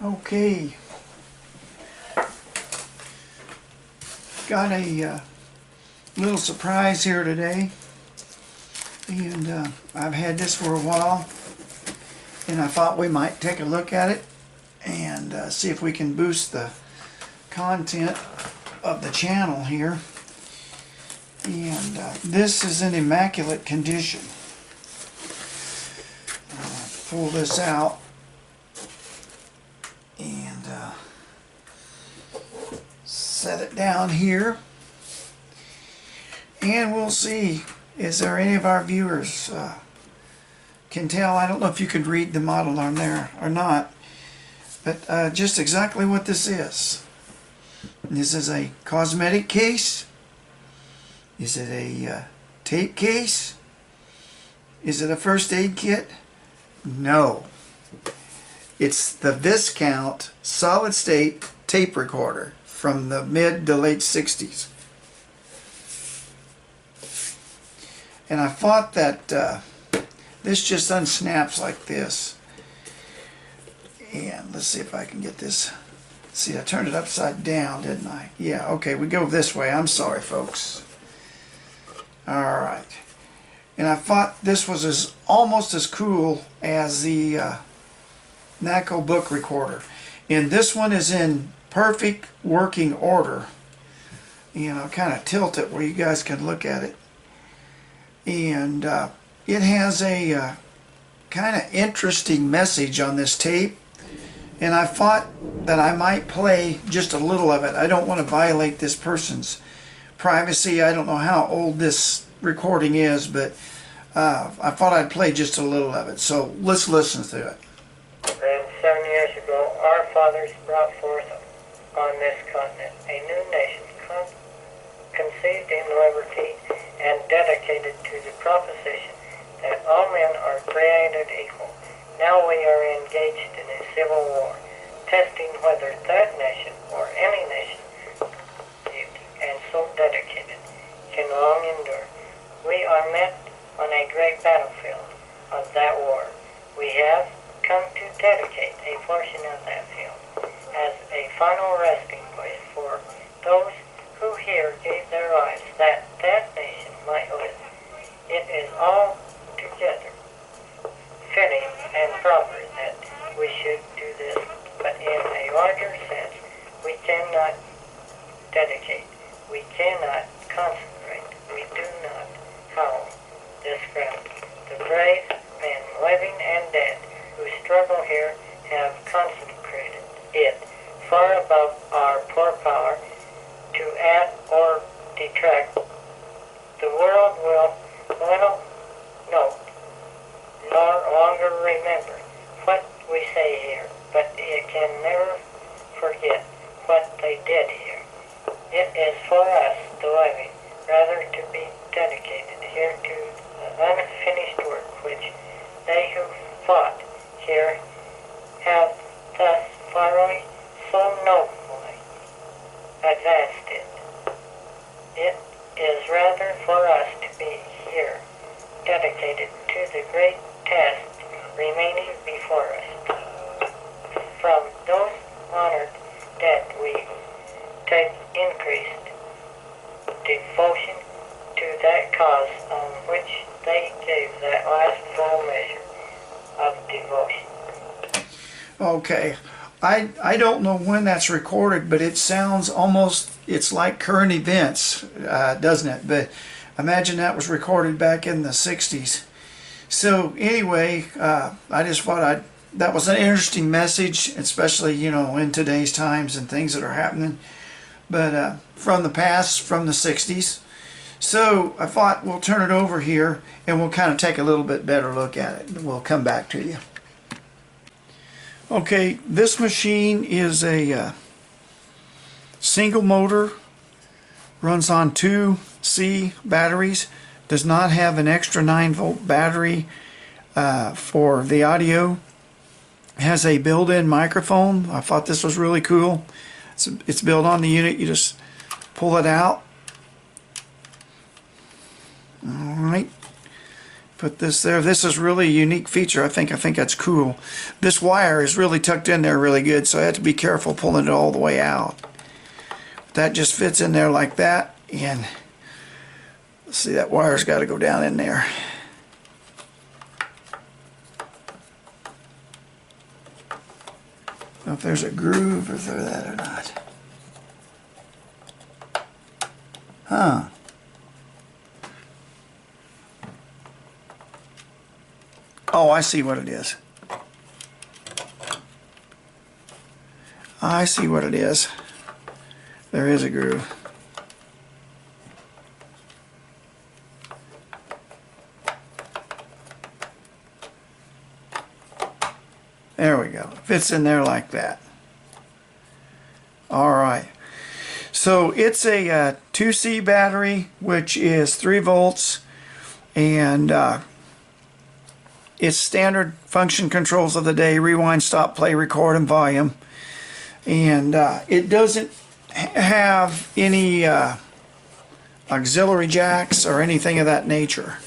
Okay, got a little surprise here today, and I've had this for a while, and I thought we might take a look at it and see if we can boost the content of the channel here. And this is in immaculate condition. Pull this out and set it down here, and we'll see, is there any of our viewers can tell. I don't know if you could read the model on there or not, but just exactly what this is. This is a cosmetic case. Is it a tape case? Is it a first aid kit? No. It's the Viscount solid state tape recorder from the mid to late 60s. And I thought that this just unsnaps like this. And let's see if I can get this. See, I turned it upside down, didn't I? Yeah, okay, we go this way. I'm sorry, folks. Alright. And I thought this was almost as cool as the NACO book recorder. And this one is in perfect working order. And I'll kind of tilt it where you guys can look at it. And it has a kind of interesting message on this tape. And I thought that I might play just a little of it. I don't want to violate this person's privacy. I don't know how old this recording is, but I thought I'd play just a little of it. So let's listen to it. Then 7 years ago, our fathers brought forth on this continent a new nation, conceived in liberty and dedicated to the proposition that all men are created equal. Now we are engaged in a civil war, testing whether that nation or any nation, and so dedicated, can long endure. We are met on a great battlefield of that war. We have come to dedicate a portion of that field as a final resting place for those who here gave their lives that that nation might live. It is altogether fitting and proper that we should do this, but in a larger sense, we cannot dedicate, we cannot consecrate, we do not howl this ground. The brave men, living and dead, who struggle here have consecrated it far above our poor power to add or detract. The world will little note nor longer remember what we say here, but it can never forget what they did here. It is for us, the living, rather to be dedicated here to the unfinished work which they who fought here have thus farly so nobly advanced it. It is rather for us to be here, dedicated to the great task remaining before us. From those honored dead we take increased devotion to that cause on which they gave that last full measure of devotion. Okay, I don't know when that's recorded, but it sounds almost, it's like current events, doesn't it? But imagine that was recorded back in the 60s. So anyway, I just thought that was an interesting message, especially, you know, in today's times and things that are happening. But from the past, from the 60s. So I thought we'll turn it over here and we'll kind of take a little bit better look at it. We'll come back to you. Okay, this machine is a single motor, runs on 2C batteries, does not have an extra 9-volt battery for the audio. It has a built-in microphone. I thought this was really cool. It's built on the unit. You just pull it out. Alright. Put this there. This is really a unique feature. I think that's cool. This wire is really tucked in there really good, so I have to be careful pulling it all the way out. That just fits in there like that, and let's see, that wire's got to go down in there. I don't know if there's a groove or through that or not. Huh. Oh, I see what it is. I see what it is. There is a groove. There we go. Fits in there like that. All right. So it's a 2C battery, which is 3 volts, and it's standard function controls of the day: rewind, stop, play, record, and volume. And it doesn't have any auxiliary jacks or anything of that nature.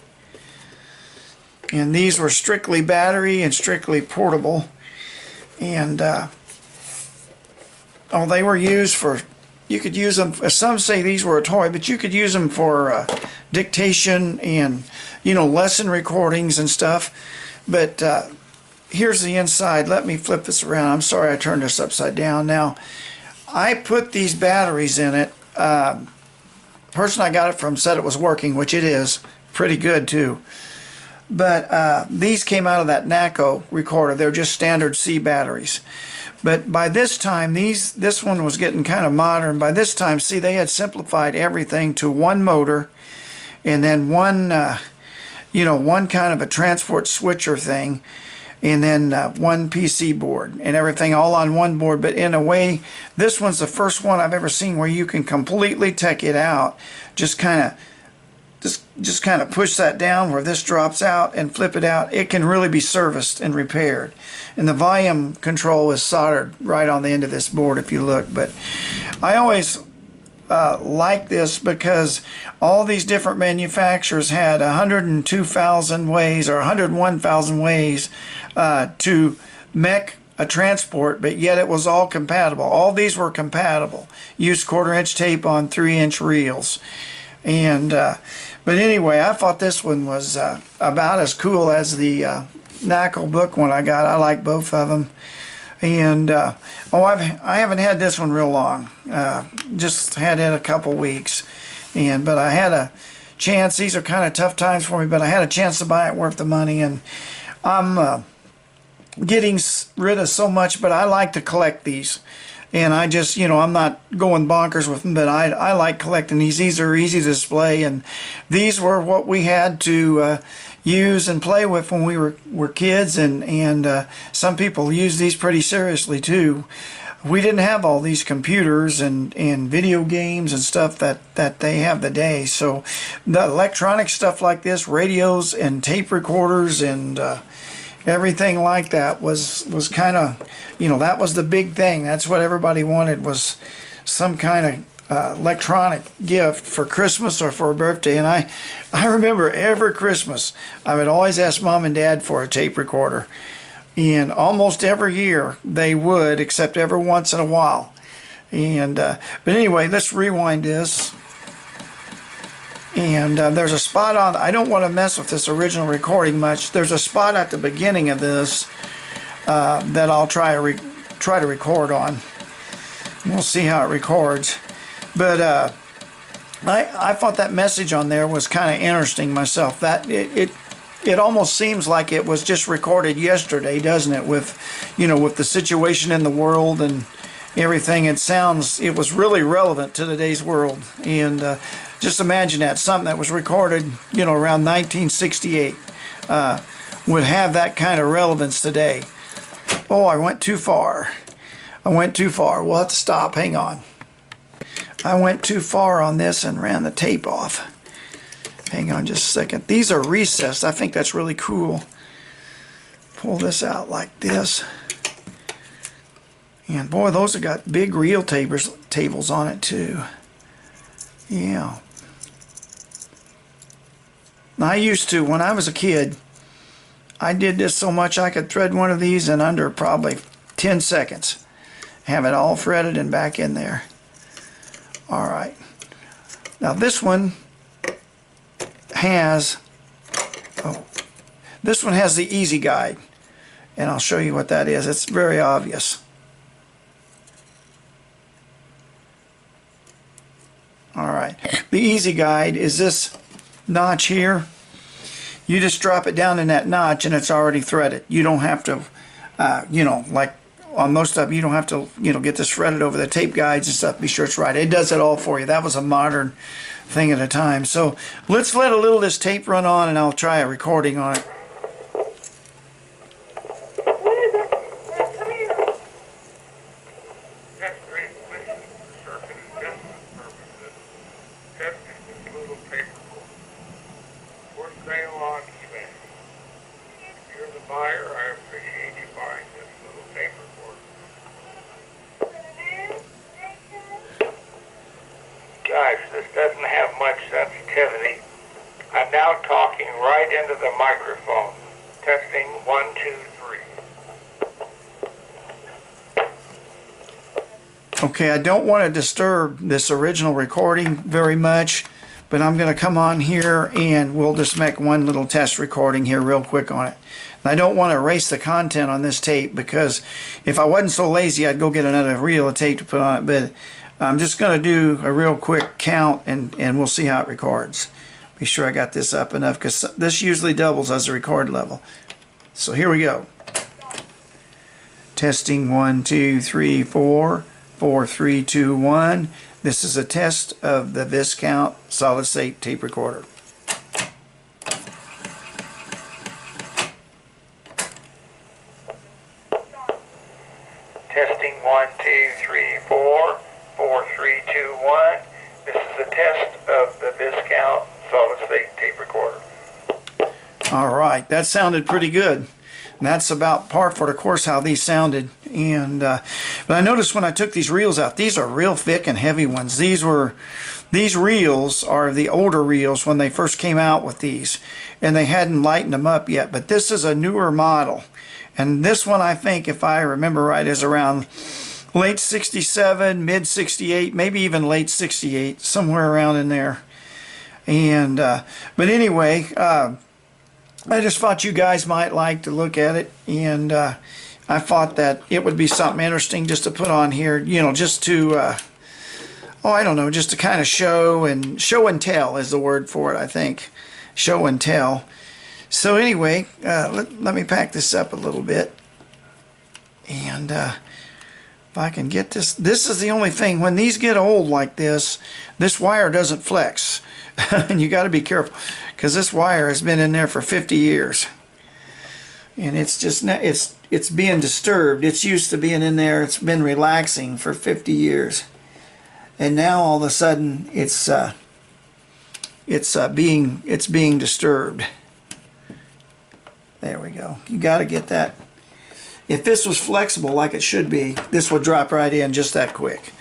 And these were strictly battery and strictly portable. And they were used for, you could use them, some say these were a toy, but you could use them for dictation and, lesson recordings and stuff. But here's the inside. Let me flip this around. I'm sorry I turned this upside down. Now, I put these batteries in it. Person I got it from said it was working, which it is. Pretty good too. But these came out of that NACO recorder. They're just standard C batteries. But by this time, this one was getting kind of modern. By this time, see, they had simplified everything to one motor, and then one kind of a transport switcher thing, and then one PC board, and everything all on one board. But in a way, this one's the first one I've ever seen where you can completely take it out, just kind of push that down where this drops out and flip it out. It can really be serviced and repaired. And the volume control is soldered right on the end of this board if you look. But I always like this because all these different manufacturers had 102,000 ways or 101,000 ways to make a transport, but yet it was all compatible. All these were compatible. Used 1/4-inch tape on 3-inch reels. And but anyway, I thought this one was about as cool as the NACO book one I got. I like both of them. And I haven't had this one real long. Just had it a couple weeks. But I had a chance. These are kind of tough times for me, but I had a chance to buy it worth the money. And I'm getting rid of so much, but I like to collect these. And I just, I'm not going bonkers with them, but I like collecting these. These are easy to display, and these were what we had to use and play with when we were kids, and some people use these pretty seriously too. We didn't have all these computers and video games and stuff that they have today. So the electronic stuff like this, radios and tape recorders and everything like that was kind of, that was the big thing. That's what everybody wanted, was some kind of electronic gift for Christmas or for a birthday. And I remember every Christmas I would always ask Mom and Dad for a tape recorder. And almost every year they would, except every once in a while. And but anyway, let's rewind this. And there's a spot on, I don't want to mess with this original recording much. There's a spot at the beginning of this that I'll try to record on. We'll see how it records. But I thought that message on there was kind of interesting myself. That it almost seems like it was just recorded yesterday, doesn't it? With the situation in the world and everything. It was really relevant to today's world. And just imagine that, something that was recorded, around 1968 would have that kind of relevance today. Oh, I went too far. We'll have to stop. Hang on. I went too far on this and ran the tape off. Hang on just a second. These are recessed. I think that's really cool. Pull this out like this. And boy, those have got big reel tables on it too. Yeah. I used to, when I was a kid, I did this so much I could thread one of these in under probably 10 seconds. Have it all threaded and back in there. All right. Now this one has, this one has the easy guide. And I'll show you what that is. It's very obvious. All right. The easy guide is this notch here. You just drop it down in that notch and it's already threaded. You don't have to, you know, like on most stuff, you don't have to, you know, get this threaded over the tape guides and stuff. Be sure it's right. It does it all for you. That was a modern thing at a time. So let's let a little of this tape run on and I'll try a recording on it. Guys, this doesn't have much sensitivity. I'm now talking right into the microphone. Testing 1, 2, 3. Okay, I don't want to disturb this original recording very much, but I'm going to come on here and we'll just make one little test recording here real quick on it. And I don't want to erase the content on this tape because if I wasn't so lazy, I'd go get another reel of tape to put on it, but I'm just going to do a real quick count and we'll see how it records. Be sure I got this up enough because this usually doubles as a record level. So here we go. Testing 1, 2, 3, 4, 4, 3, 2, 1. This is a test of the Viscount solid state tape recorder. Testing 1, 2, 3, 4. 4, 3, 2, 1. This is a test of the Viscount solid state tape recorder. All right, that sounded pretty good. And that's about par for the course how these sounded. And but I noticed when I took these reels out, these are real thick and heavy ones. These reels are the older reels when they first came out with these, and they hadn't lightened them up yet. But this is a newer model, and this one I think, if I remember right, is around late 67, mid 68, maybe even late 68, somewhere around in there. And but anyway, I just thought you guys might like to look at it, and I thought that it would be something interesting just to put on here, you know, just to I don't know, just to kind of show and tell is the word for it, I think. Show and tell. So anyway, let me pack this up a little bit, and if I can get this. This is the only thing, when these get old like this wire doesn't flex. And you got to be careful because this wire has been in there for 50 years. And it's just, it's being disturbed. It's used to being in there. It's been relaxing for 50 years. And now all of a sudden it's being disturbed. There we go. You got to get that. If this was flexible like it should be, this would drop right in just that quick.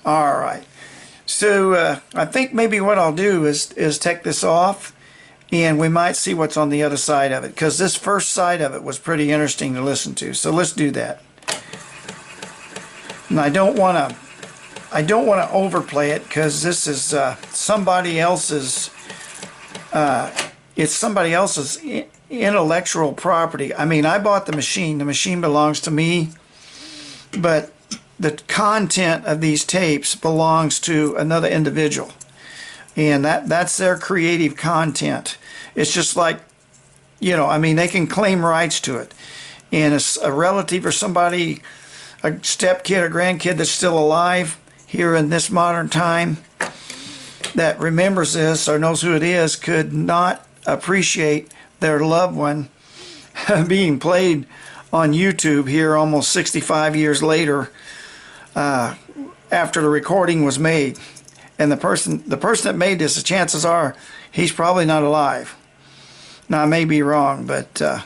All right. So I think maybe what I'll do is take this off, and we might see what's on the other side of it, because this first side of it was pretty interesting to listen to. So let's do that. And I don't want to overplay it because this is somebody else's. It's somebody else's intellectual property. I mean, I bought the machine. The machine belongs to me, but the content of these tapes belongs to another individual, and that's their creative content. It's just like, you know, I mean, they can claim rights to it, and a relative or somebody, a stepkid or grandkid that's still alive here in this modern time that remembers this or knows who it is could not appreciate their loved one being played on YouTube here almost 65 years later, after the recording was made. And the person that made this, the chances are he's probably not alive. Now I may be wrong, but the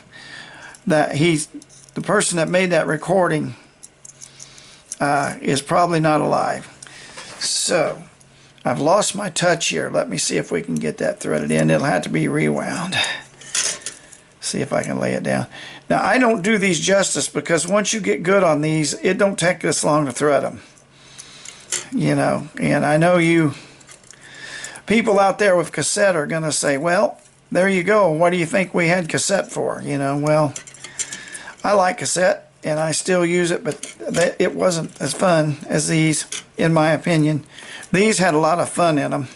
person that made that recording is probably not alive. So I've lost my touch here. Let me see if we can get that threaded in. It'll have to be rewound. See if I can lay it down. Now, I don't do these justice because once you get good on these, it don't take this long to thread them. You know, and I know you people out there with cassette are going to say, well, there you go. What do you think we had cassette for? You know, well, I like cassette and I still use it, but it wasn't as fun as these, in my opinion. These had a lot of fun in them.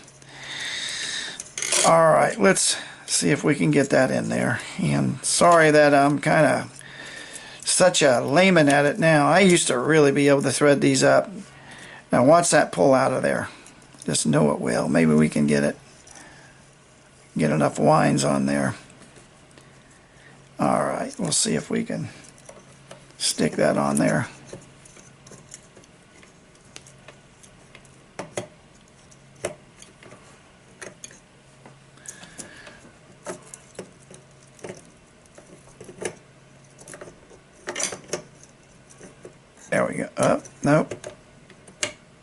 All right, let's see if we can get that in there. And sorry that I'm kind of such a layman at it now. I used to really be able to thread these up. Now watch that pull out of there. Just know it will. Maybe we can get enough winds on there. All right, we'll see if we can stick that on there. There we go. Oh, nope.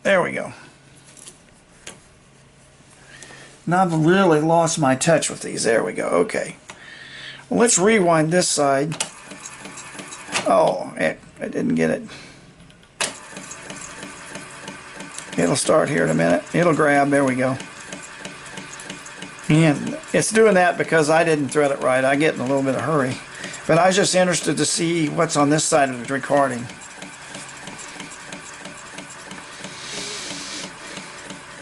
There we go. Now I've really lost my touch with these. There we go. Okay. Well, let's rewind this side. Oh, heck, I didn't get it. It'll start here in a minute. It'll grab. There we go. And it's doing that because I didn't thread it right. I get in a little bit of a hurry. But I was just interested to see what's on this side of the recording.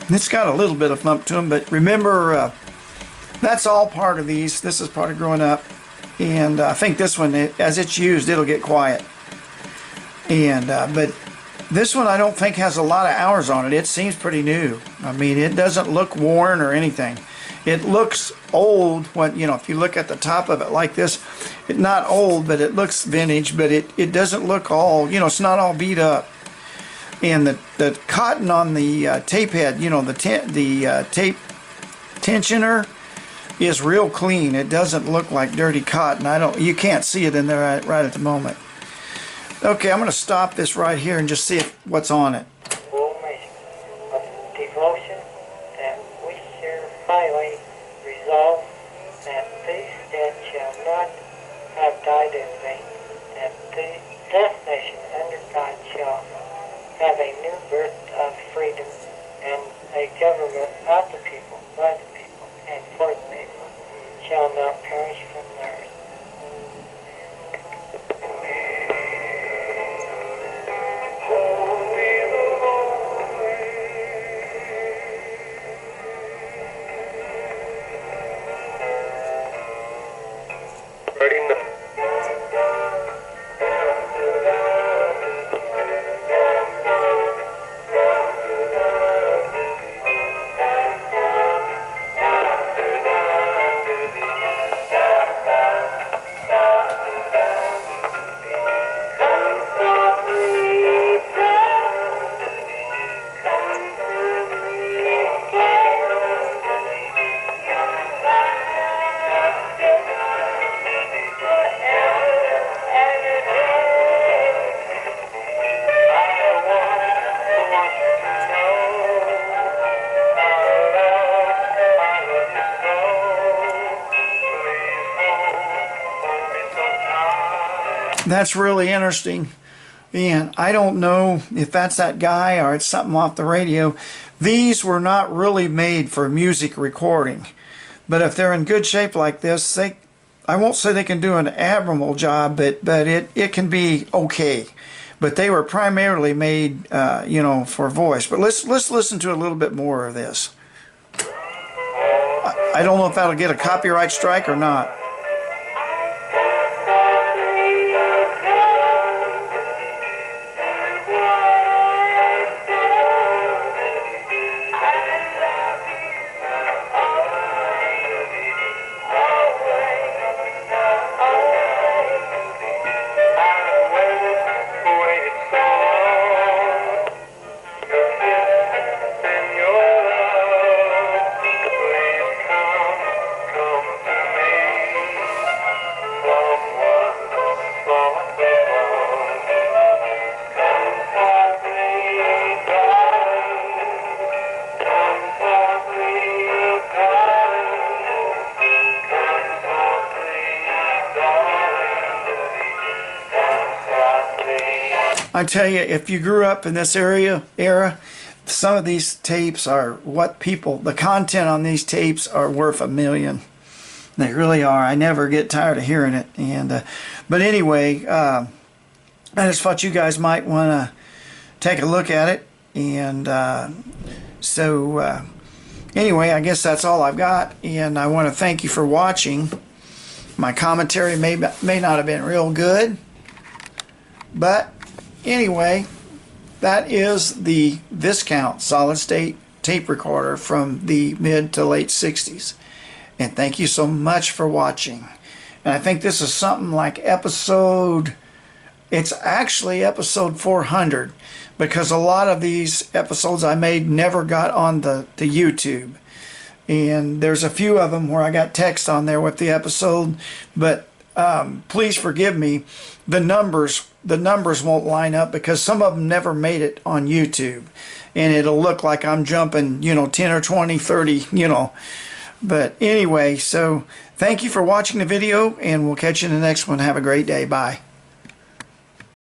It's got a little bit of thump to them, but remember, that's all part of these. This is part of growing up. And I think this one, as it's used, it'll get quiet. And but this one I don't think has a lot of hours on it. It seems pretty new. I mean, it doesn't look worn or anything. It looks old when, you know, if you look at the top of it like this, it's not old, but it looks vintage, but it doesn't look all, you know, it's not all beat up. And the cotton on the tape head, you know, the tape tensioner is real clean. It doesn't look like dirty cotton. You can't see it in there right at the moment. Okay, I'm going to stop this right here and just see what's on it. Devotion that we share highly resolve that these dead shall not have died in vain, that the death nation under God shall have a new birth of freedom and a government of the people, by the people, and for the people, shall not perish from the earth. That's really interesting, and I don't know if that's that guy or it's something off the radio. These were not really made for music recording, but if they're in good shape like this, I won't say they can do an admirable job, but it can be okay. But they were primarily made, you know, for voice. But let's listen to a little bit more of this. I don't know if that'll get a copyright strike or not. I tell you, if you grew up in this era, some of these tapes are what people, the content on these tapes are worth $1 million. They really are. I never get tired of hearing it. And but anyway, I just thought you guys might want to take a look at it. And anyway, I guess that's all I've got. And I want to thank you for watching. My commentary may not have been real good, but anyway, that is the Viscount solid state tape recorder from the mid to late 60s. And thank you so much for watching. And I think this is something like it's actually episode 400, because a lot of these episodes I made never got on the YouTube. And there's a few of them where I got text on there with the episode, but please forgive me, the numbers won't line up because some of them never made it on YouTube, and it'll look like I'm jumping 10 or 20, 30, but anyway, so thank you for watching the video, and we'll catch you in the next one. Have a great day. Bye.